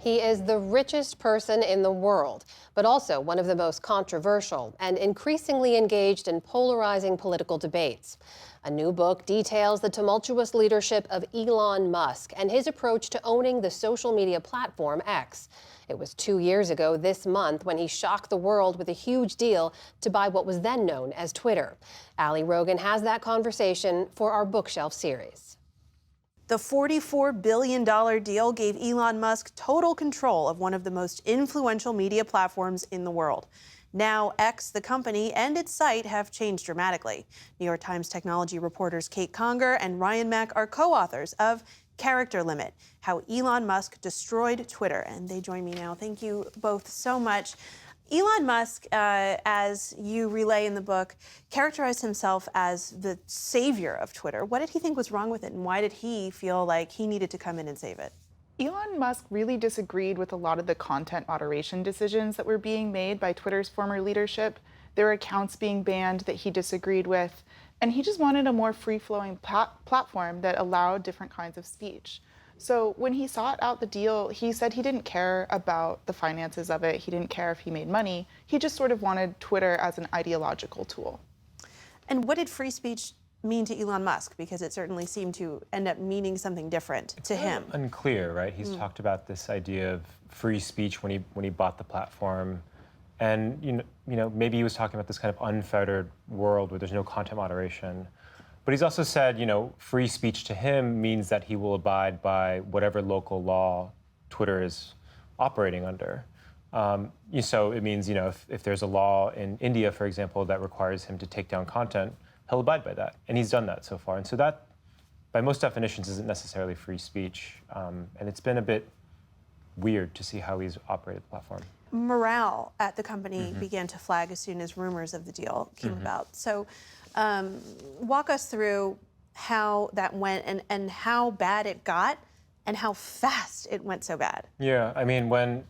He is the richest person in the world, but also one of the most controversial and increasingly engaged in polarizing political debates. A new book details the tumultuous leadership of Elon Musk and his approach to owning the social media platform X. It was 2 years ago this month when he shocked the world with a huge deal to buy what was then known as Twitter. Ali Rogan has that conversation for our Bookshelf series. The $44 billion deal gave Elon Musk total control of one of the most influential media platforms in the world. Now, X, the company, and its site have changed dramatically. New York Times technology reporters Kate Conger and Ryan Mac are co-authors of Character Limit: How Elon Musk Destroyed Twitter. And they join me now. Thank you both so much. Elon Musk, as you relay in the book, characterized himself as the savior of Twitter. What did he think was wrong with it, and why did he feel like he needed to come in and save it? Elon Musk really disagreed with a lot of the content moderation decisions that were being made by Twitter's former leadership. There were accounts being banned that he disagreed with, and he just wanted a more free-flowing platform that allowed different kinds of speech. So when he sought out the deal, he said he didn't care about the finances of it. He didn't care if he made money. He just sort of wanted Twitter as an ideological tool. And what did free speech mean to Elon Musk? Because it certainly seemed to end up meaning something different to him. Unclear, right? He's talked about this idea of free speech when he bought the platform. And you know, maybe he was talking about this kind of unfettered world where there's no content moderation. But he's also said, free speech to him means that he will abide by whatever local law Twitter is operating under. So it means, if there's a law in India, for example, that requires him to take down content, he'll abide by that. And he's done that so far. And so that, by most definitions, isn't necessarily free speech. And it's been a bit weird to see how he's operated the platform. Morale at the company began to flag as soon as rumors of the deal came about. So walk us through how that went and how bad it got and how fast it went so bad. Yeah, I mean, when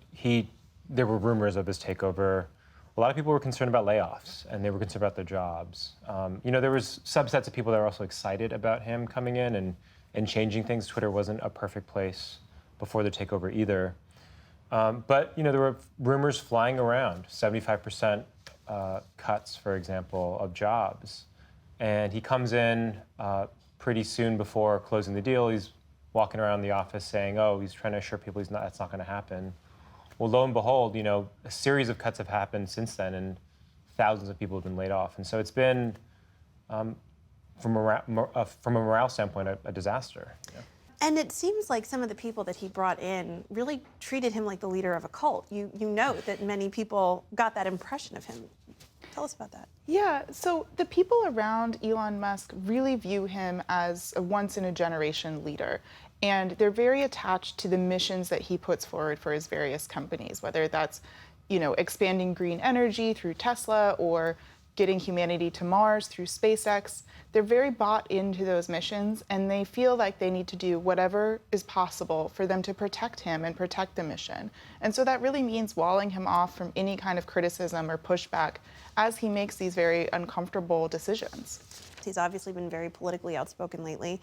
there were rumors of his takeover, a lot of people were concerned about layoffs and they were concerned about their jobs. There was subsets of people that were also excited about him coming in and changing things. Twitter wasn't a perfect place before the takeover either. But there were rumors flying around, 75% cuts, for example, of jobs. And he comes in pretty soon before closing the deal. He's walking around the office saying, he's trying to assure people that's not going to happen. Well, lo and behold, a series of cuts have happened since then, and thousands of people have been laid off. And so it's been, from a morale standpoint, a disaster. Yeah. And it seems like some of the people that he brought in really treated him like the leader of a cult. You note that many people got that impression of him. Tell us about that. Yeah, so the people around Elon Musk really view him as a once-in-a-generation leader. And they're very attached to the missions that he puts forward for his various companies, whether that's, expanding green energy through Tesla or getting humanity to Mars through SpaceX. They're very bought into those missions, and they feel like they need to do whatever is possible for them to protect him and protect the mission. And so that really means walling him off from any kind of criticism or pushback as he makes these very uncomfortable decisions. He's obviously been very politically outspoken lately.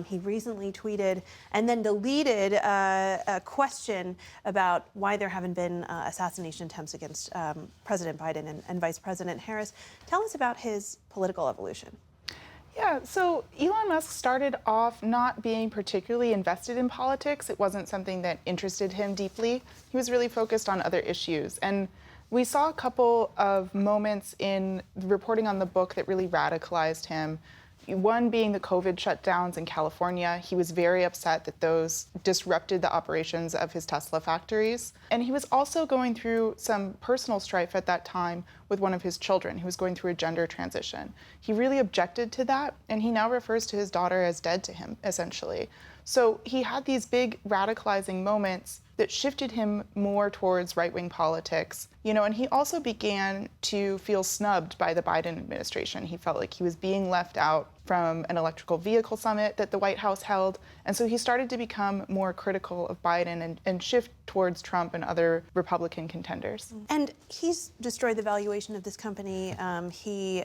He recently tweeted and then deleted a question about why there haven't been assassination attempts against President Biden and Vice President Harris. Tell us about his political evolution. Yeah, so Elon Musk started off not being particularly invested in politics. It wasn't something that interested him deeply. He was really focused on other issues. And we saw a couple of moments in reporting on the book that really radicalized him. One being the COVID shutdowns in California. He was very upset that those disrupted the operations of his Tesla factories. And he was also going through some personal strife at that time with one of his children who was going through a gender transition. He really objected to that, and he now refers to his daughter as dead to him, essentially. So he had these big radicalizing moments that shifted him more towards right-wing politics, and he also began to feel snubbed by the Biden administration. He felt like he was being left out from an electrical vehicle summit that the White House held. And so he started to become more critical of Biden and shift towards Trump and other Republican contenders. And he's destroyed the valuation of this company. He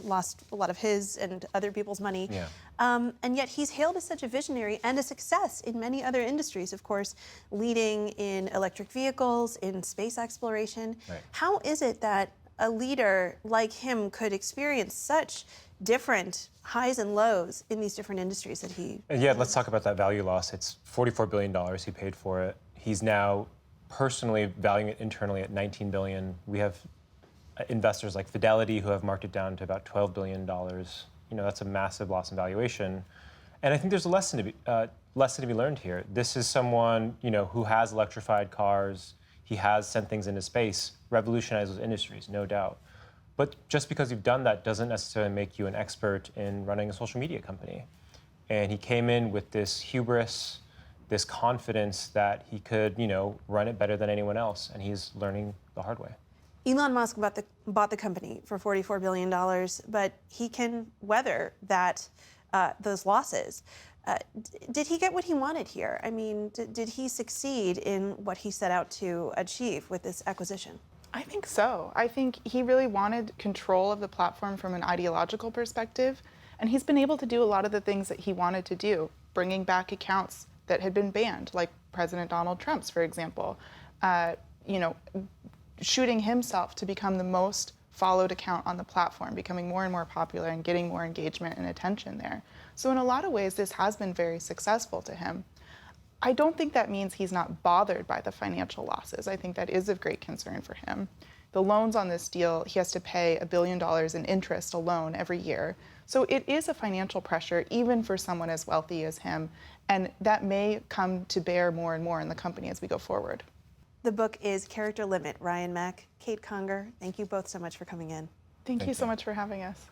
lost a lot of his and other people's money. Yeah. And yet he's hailed as such a visionary and a success in many other industries, of course, leading in electric vehicles, in space exploration. Right. How is it that a leader like him could experience such different highs and lows in these different industries that he... Yeah, let's talk about that value loss. It's $44 billion he paid for it. He's now personally valuing it internally at $19 billion. We have investors like Fidelity who have marked it down to about $12 billion. You know, that's a massive loss in valuation. And I think there's a lesson to be learned here. This is someone, you know, who has electrified cars. He has sent things into space, revolutionized those industries, no doubt. But just because you've done that doesn't necessarily make you an expert in running a social media company. And he came in with this hubris, this confidence that he could, you know, run it better than anyone else. And he's learning the hard way. Elon Musk bought the company for $44 billion, but he can weather those losses. Did he get what he wanted here? I mean, did he succeed in what he set out to achieve with this acquisition? I think so. I think he really wanted control of the platform from an ideological perspective, and he's been able to do a lot of the things that he wanted to do, bringing back accounts that had been banned, like President Donald Trump's, for example. You know, shooting himself to become the most followed account on the platform, becoming more and more popular and getting more engagement and attention there. So in a lot of ways, this has been very successful to him. I don't think that means he's not bothered by the financial losses. I think that is of great concern for him. The loans on this deal, he has to pay $1 billion in interest alone every year. So it is a financial pressure, even for someone as wealthy as him, and that may come to bear more and more in the company as we go forward. The book is Character Limit. Ryan Mac, Kate Conger, thank you both so much for coming in. Thank you so much for having us.